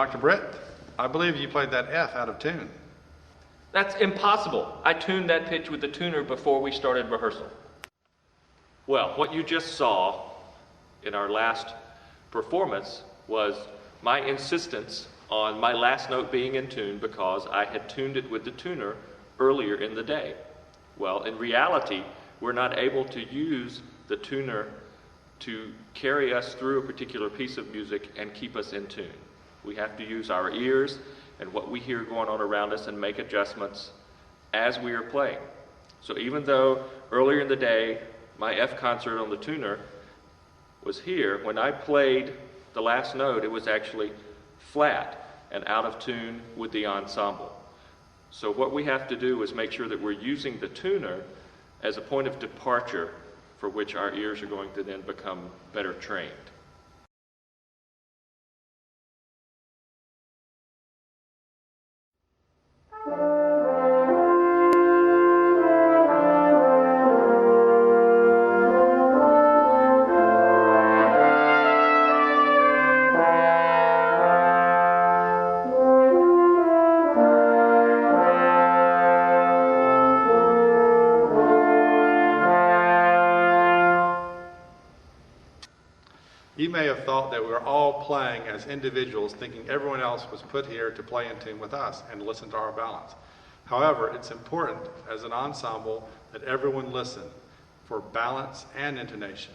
Dr. Britt, I believe you played that F out of tune. That's impossible. I tuned that pitch with the tuner before we started rehearsal. Well, what you just saw in our last performance was my insistence on my last note being in tune because I had tuned it with the tuner earlier in the day. Well, in reality, we're not able to use the tuner to carry us through a particular piece of music and keep us in tune. We have to use our ears and what we hear going on around us and make adjustments as we are playing. So even though earlier in the day my F concert on the tuner was here, when I played the last note, it was actually flat and out of tune with the ensemble. So what we have to do is make sure that we're using the tuner as a point of departure for which our ears are going to then become better trained. You may have thought that we were all playing as individuals, thinking everyone else was put here to play in tune with us and listen to our balance. However, it's important as an ensemble that everyone listen for balance and intonation.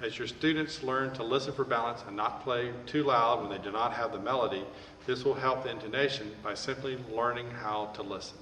As your students learn to listen for balance and not play too loud when they do not have the melody, this will help the intonation by simply learning how to listen.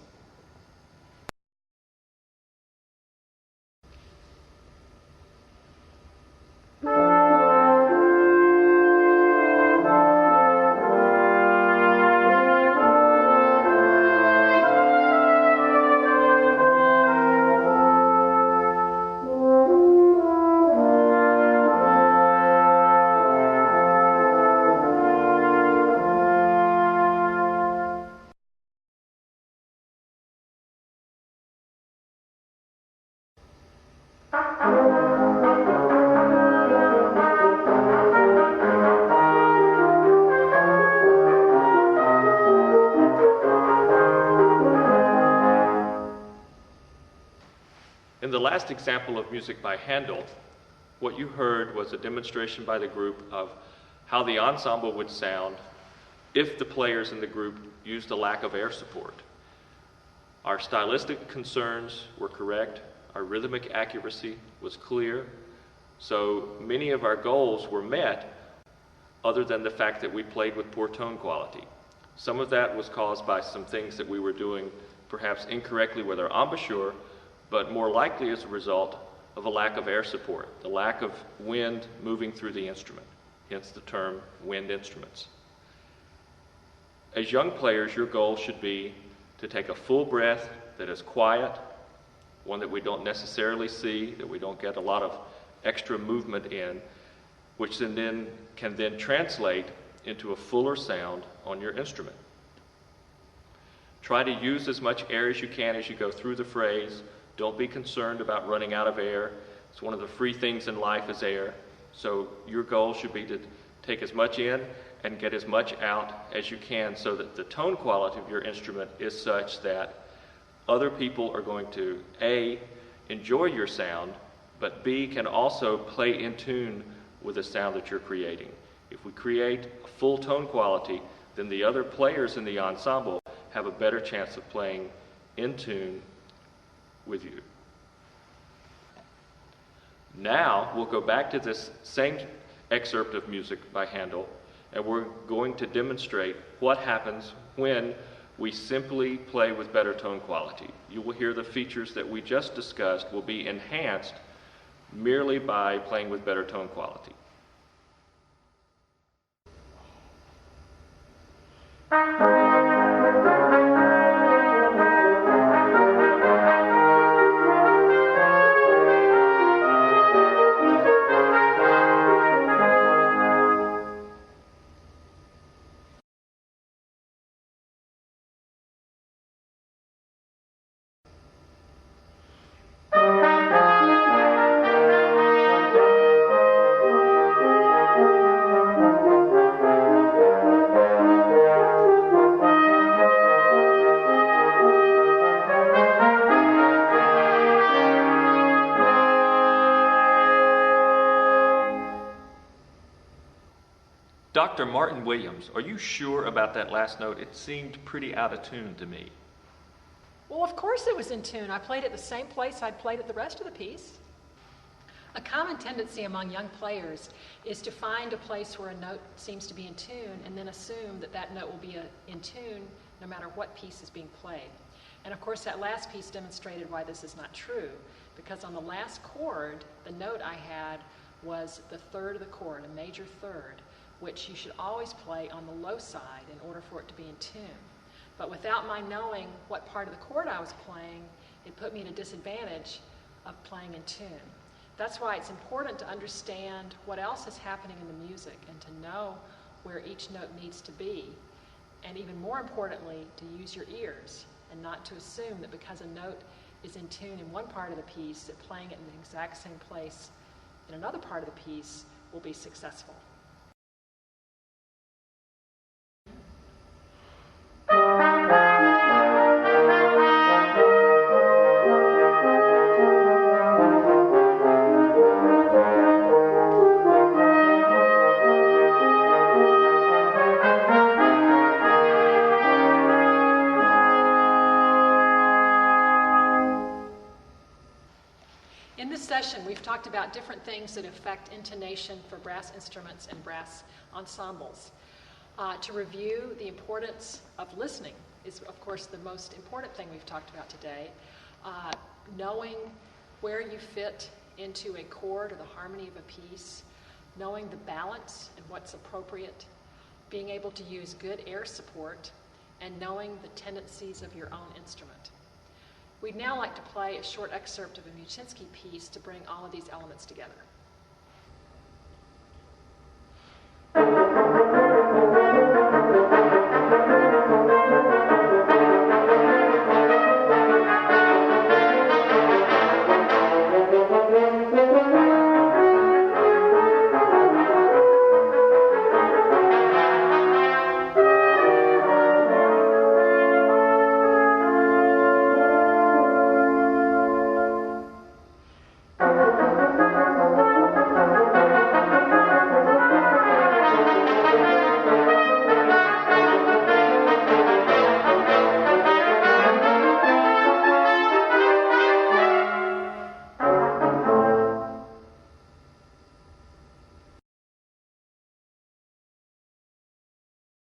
In the last example of music by Handel, what you heard was a demonstration by the group of how the ensemble would sound if the players in the group used a lack of air support. Our stylistic concerns were correct, our rhythmic accuracy was clear, so many of our goals were met other than the fact that we played with poor tone quality. Some of that was caused by some things that we were doing perhaps incorrectly with our embouchure, but more likely as a result of a lack of air support, the lack of wind moving through the instrument, hence the term wind instruments. As young players, your goal should be to take a full breath that is quiet, one that we don't necessarily see, that we don't get a lot of extra movement in, which can then translate into a fuller sound on your instrument. Try to use as much air as you can as you go through the phrase. Don't be concerned about running out of air. It's one of the free things in life is air. So your goal should be to take as much in and get as much out as you can so that the tone quality of your instrument is such that other people are going to, A, enjoy your sound, but B, can also play in tune with the sound that you're creating. If we create a full tone quality, then the other players in the ensemble have a better chance of playing in tune with you. Now we'll go back to this same excerpt of music by Handel, and we're going to demonstrate what happens when we simply play with better tone quality. You will hear the features that we just discussed will be enhanced merely by playing with better tone quality. Dr. Martin Williams, are you sure about that last note? It seemed pretty out of tune to me. Well, of course it was in tune. I played it the same place I'd played it the rest of the piece. A common tendency among young players is to find a place where a note seems to be in tune and then assume that that note will be in tune no matter what piece is being played. And of course that last piece demonstrated why this is not true, because on the last chord, the note I had was the third of the chord, a major third, which you should always play on the low side in order for it to be in tune. But without my knowing what part of the chord I was playing, it put me at a disadvantage of playing in tune. That's why it's important to understand what else is happening in the music and to know where each note needs to be. And even more importantly, to use your ears and not to assume that because a note is in tune in one part of the piece, that playing it in the exact same place in another part of the piece will be successful. In this session, we've talked about different things that affect intonation for brass instruments and brass ensembles. To review, the importance of listening is, of course, the most important thing we've talked about today. Knowing where you fit into a chord or the harmony of a piece, knowing the balance and what's appropriate, being able to use good air support, and knowing the tendencies of your own instrument. We'd now like to play a short excerpt of a Muchinsky piece to bring all of these elements together.